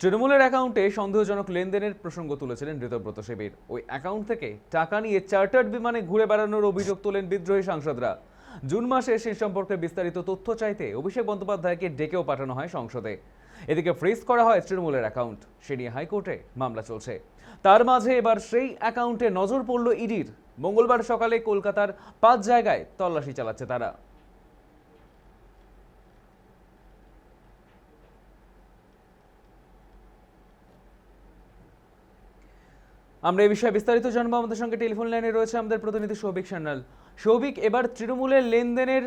তৃণমূলের অ্যাকাউন্টে সন্দেহজনক লেনদেনের প্রসঙ্গ তুলেছিলেন ঋতব্রত শিবির। ওই অ্যাকাউন্ট থেকে টাকা নিয়ে চার্টার্ড বিমানে ঘুরে বেড়ানোর অভিযোগ তোলেন বিদ্রোহী সাংসদরা। জুন মাসে সেই সম্পর্কে বিস্তারিত তথ্য চাইতে অভিষেক বন্দ্যোপাধ্যায়কে ডেকেও পাঠানো হয় সংসদে। এদিকে ফ্রিজ করা হয় তৃণমূলের অ্যাকাউন্ট, সে নিয়ে হাইকোর্টে মামলা চলছে। তার মাঝে এবার সেই অ্যাকাউন্টে নজর পড়ল ইডির। মঙ্গলবার সকালে কলকাতার 5 জায়গায় তল্লাশি চালাচ্ছে তারা। আমরা এই বিষয়ে বিস্তারিত জানবো। আমাদের সঙ্গে টেলিফোন লাইনে রয়েছে আমাদের প্রতিনিধি সৌভিক সান্যাল। সৌভিক, এবার তৃণমূলের লেনদেনের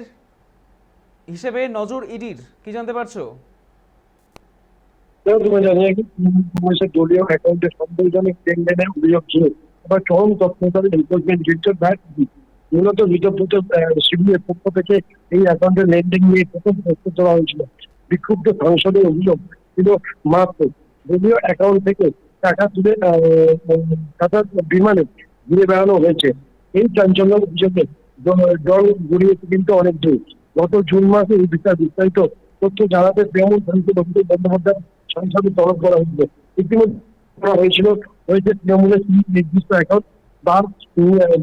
হিসেবে নজর ইডির, কি জানতে পারছো? তুমি জানিয়ে দলীয় অ্যাকাউন্টে সন্দেহজনক লেনদেনের অভিযোগ ছিল। এবার চরম তৎপরতায় এনফোর্সমেন্ট ডিরেক্টরেট মূলত ঋতব্রত শিবিরের পক্ষ থেকে এই অ্যাকাউন্টের লেনদেন নিয়ে প্রথম প্রস্তুত করা হয়েছিল। বিক্ষুব্ধ সাংসদের অভিযোগ ছিল মাত্র দলীয় অ্যাকাউন্ট থেকে টাকা তুলে টাকা বিমানে ঘুরে বেড়ানো হয়েছে। এই চাঞ্চল্যের অভিযোগে দল গড়িয়েছে কিন্তু অনেক দূর। গত জুন মাসে এই বিস্তারিত তথ্য জানাতে তৃণমূল সাংসদ অভিষেক বন্দ্যোপাধ্যায় সংসদে তলব করা হয়েছিল। ইতিমধ্যে করা হয়েছে তৃণমূলের নির্দিষ্ট অ্যাকাউন্ট বা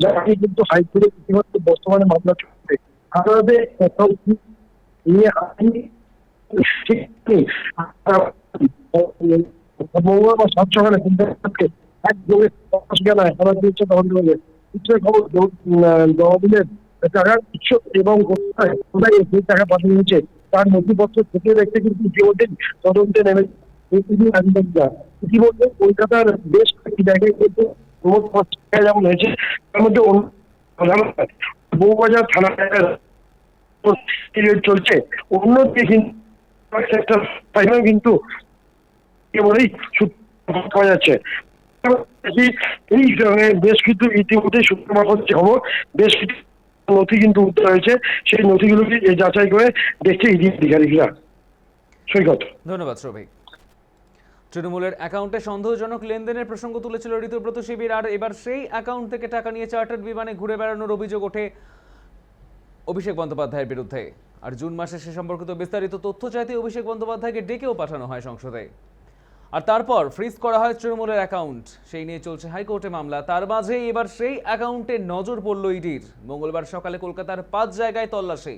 যাকে কিন্তু হাইকোর্টে ইতিমধ্যে বর্তমানে মামলা চলছে। আদালতে নিয়ে মঙ্গলবার বা 7 সকালে একযোগে আদালত দিয়েছে তদন্ত করে সূত্রের খবর তহবিলের টাকার উৎস এবং কোথায় সেই টাকা পাঠানো হয়েছে তার নথিপত্র থেকে দেখতে কিন্তু ইতিমধ্যে তদন্তে নেমে আধিকারিকরা। ইতিমধ্যে কলকাতার বেশ কয়েকটি জায়গায় কিন্তু যেমন হয়েছে তার মধ্যে বউবাজার থানা চলছে। অন্যদিকে কিন্তু কেবলই পাওয়া যাচ্ছে। এই বেশ কিছু ইতিমধ্যে সূত্র মারফত খবর বেশ কিছু নথি কিন্তু উত্তর হয়েছে, সেই নথিগুলোকে যাচাই করে দেখছে ইডি আধিকারিকরা। সৈকত, ধন্যবাদ সৌভিক। তৃণমূলের অ্যাকাউন্টে সন্দেহজনক লেনদেনের প্রসঙ্গ তুলেছিল ঋতব্রত শিবির, আর এবার সেই অ্যাকাউন্ট থেকে টাকা নিয়ে চার্টার্ড বিমানে ঘুরে বেড়ানোর অভিযোগ ওঠে অভিষেক বন্দ্যোপাধ্যায়ের বিরুদ্ধে। আর জুন মাসে সে সম্পর্কিত বিস্তারিত তথ্য চাইতে অভিষেক বন্দ্যোপাধ্যায়কে ডেকেও পাঠানো হয় সংসদে। আর তারপর ফ্রিজ করা হয় তৃণমূলের অ্যাকাউন্ট, সেই নিয়ে চলছে হাইকোর্টে মামলা। তার মাঝে এবার সেই অ্যাকাউন্টে নজর পড়ল ইডির। মঙ্গলবার সকালে কলকাতার 5 জায়গায় তল্লাশি।